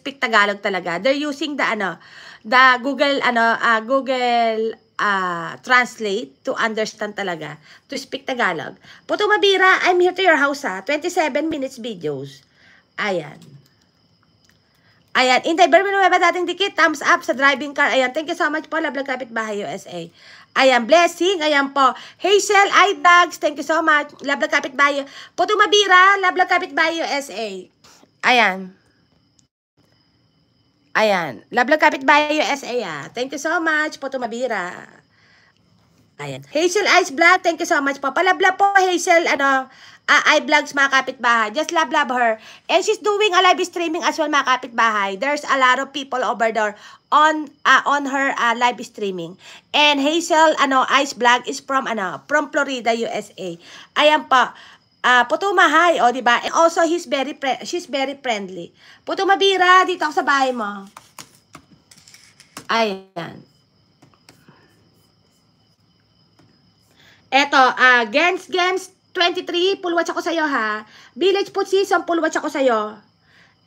speak Tagalog talaga. They're using the Google Google translate to understand talaga, to speak Tagalog. Puto Mabira, I'm here to your house 27 minutes videos. Ayan. Ayan, Inday Bermin, may ba dating dikit? Thumbs up sa driving car. Ayan, thank you so much po. Love Kapitbahay USA. Ayan, blessing. Ayan po. Hazel iBags, thank you so much. Love Kapitbahay. Puto Mabira, Love Kapitbahay USA. Ayan. Ayan, Love Kapitbahay USA Thank you so much, Puto Mabira. Ayan. Hazel Ice Black, thank you so much po. Palabla po, Hazel, iVlogs, mga kapitbahay. Just love her. And she's doing a live streaming as well, mga kapitbahay. There's a lot of people over there on her live streaming. And Hazel, Ice Black is from Florida, USA. Ayan po. Puto Mahay, o, diba? And also, she's very friendly. Puto Mabira, dito ako sa bahay mo. Ayan. Eto, Gens 23, full watch ako sa'yo, ha. Village Food Season, full watch ako sa'yo.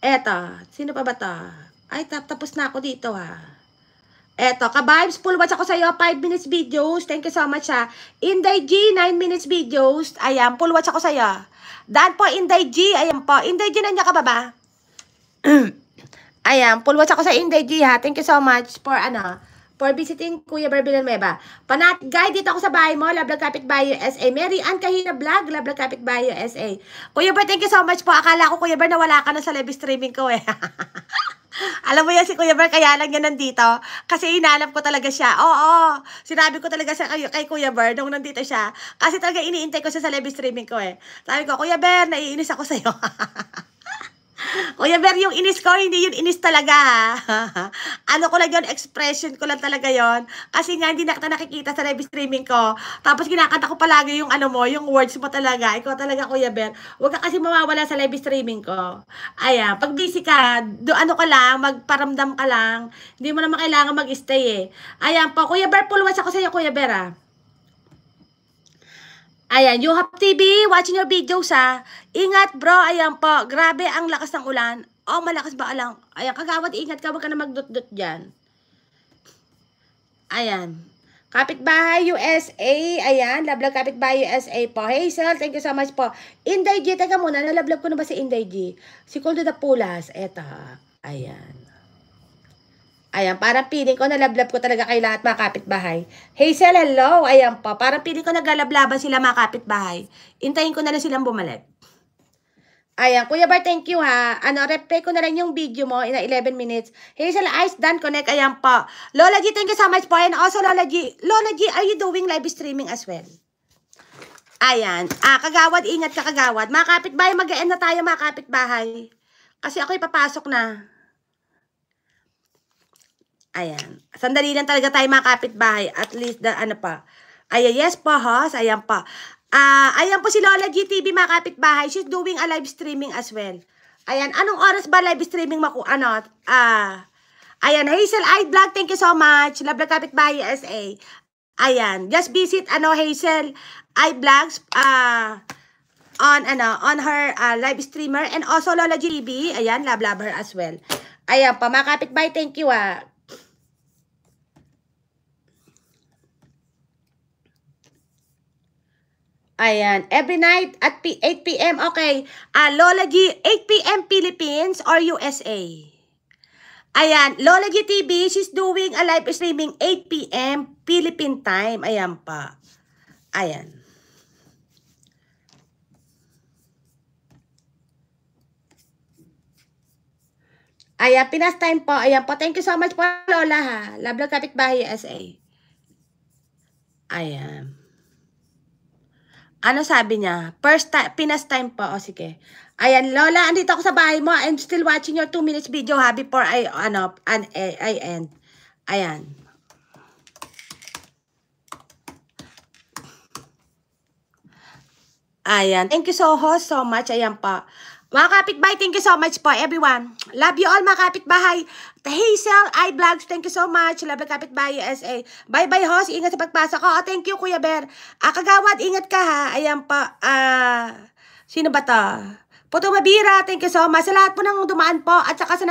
Eto, sino pa ba to? Ay, tapos na ako dito, ha. Eto, ka-vibes, full watch ako sa'yo, 5 minutes videos. Thank you so much, ha. Inday G, 9 minutes videos. Ayan, full watch ako sa'yo. Dan po, Inday G, ayan po. Inday G, nandiyan ka ba ba? Ayan, full watch ako sa Inday G, ha. Thank you so much for visiting Kuya Ber Villanueva. Guide, dito ako sa bahay mo. Love Kapitbahay USA. Mary Ann Kahina Vlog. Love Kapitbahay USA. Kuya Ber, thank you so much po. Akala ko, Kuya Ber, nawala ka na sa live streaming ko eh. Alam mo yan si Kuya Ber, kaya lang yan nandito. Kasi inaalam ko talaga siya. Oo, sinabi ko talaga siya kay Kuya Ber nung nandito siya. Kasi talaga iniintay ko siya sa live streaming ko eh. Sabi ko, Kuya Ber, naiinis ako sa'yo. Kuya Ber, yung inis ko, hindi yun inis talaga, ha? Ano ko lang yun, expression ko lang talaga yon. Kasi nga, hindi na kita nakikita sa live streaming ko. Tapos kinakanta ko palagi yung yung words mo talaga. Ikaw talaga, Kuya Ber. Huwag ka kasi mawawala sa live streaming ko. Ayan, pag busy ka, ka lang, magparamdam ka lang. Hindi mo naman kailangan mag-stay eh. Ayan po, Kuya Ber, full watch ako sa iyo, Kuya Ber, ha? Ayan, Yuhap TV, watching your videos, ha. Ingat, bro. Ayan po, grabe ang lakas ng ulan. Oh, malakas ba alang? Ayan, kagawad, ingat ka, wag ka na magdut-dut dyan. Ayan. Kapitbahay USA, ayan, Love Kapitbahay USA po. Hazel, thank you so much po. Inday G, teka muna, nalablab ko na ba si Inday G? Si Kuldo da Pulas, eto, ayan. Ayan, parang piling ko, nalablab ko talaga kay lahat mga kapitbahay. Hazel, hello. Ayan po, parang piling ko naglalablaban sila mga kapitbahay. Intayin ko na lang silang bumalik. Ayan, Kuya Bar, thank you ha. Replay ko na lang yung video mo in 11 minutes. Hazel Ice, Dan Connect, ayan po. Lola G, thank you so much po. And also, Lola G, are you doing live streaming as well? Ayan, kagawad, ingat ka kagawad. Mga kapitbahay, mag-e-end na tayo mga kapitbahay. Kasi ako ipapasok na. Ayan. Sandali lang talaga tayo mga kapitbahay. At least, pa. Ayan, yes po, host. Ayan pa. Ayan po si Lola GTV mga kapitbahay. She's doing a live streaming as well. Ayan. Anong oras ba live streaming ayan. Hazel iVlog, thank you so much. Love Kapitbahay USA. Ayan. Just visit, Hazel iVlogs, on her live streamer. And also Lola GTV. Ayan. Love her as well. Ayan pa. Mga kapitbahay, thank you Ayan, every night at 8 p.m. Okay, Lola G, 8 p.m. Philippines or USA. Ayan, Lola G TV, she's doing a live streaming 8 p.m. Philippine time. Ayan pa. Ayan. Ayan, Pinas time po. Ayan po. Thank you so much po, Lola, ha. Love Kapitbahay USA. Ayan. Ano sabi niya? Pinas time po. O, sige. Ayan, Lola, andito ako sa bahay mo. I'm still watching your 2 minutes video, ha, before I end. Ayan. Ayan. Thank you so much. Ayan pa. Mga kapitbahay, thank you so much po, everyone. Love you all, mga kapitbahay. Hazel iVlogs, thank you so much. Love Kapitbahay USA. Bye-bye, host. Ingat sa pagpasok ko. Thank you, Kuya Ber. Kagawad, ingat ka, ha. Ayan pa. Sino ba to? Puto Mabira, thank you so much. Sa lahat po nang dumaan po. At saka sa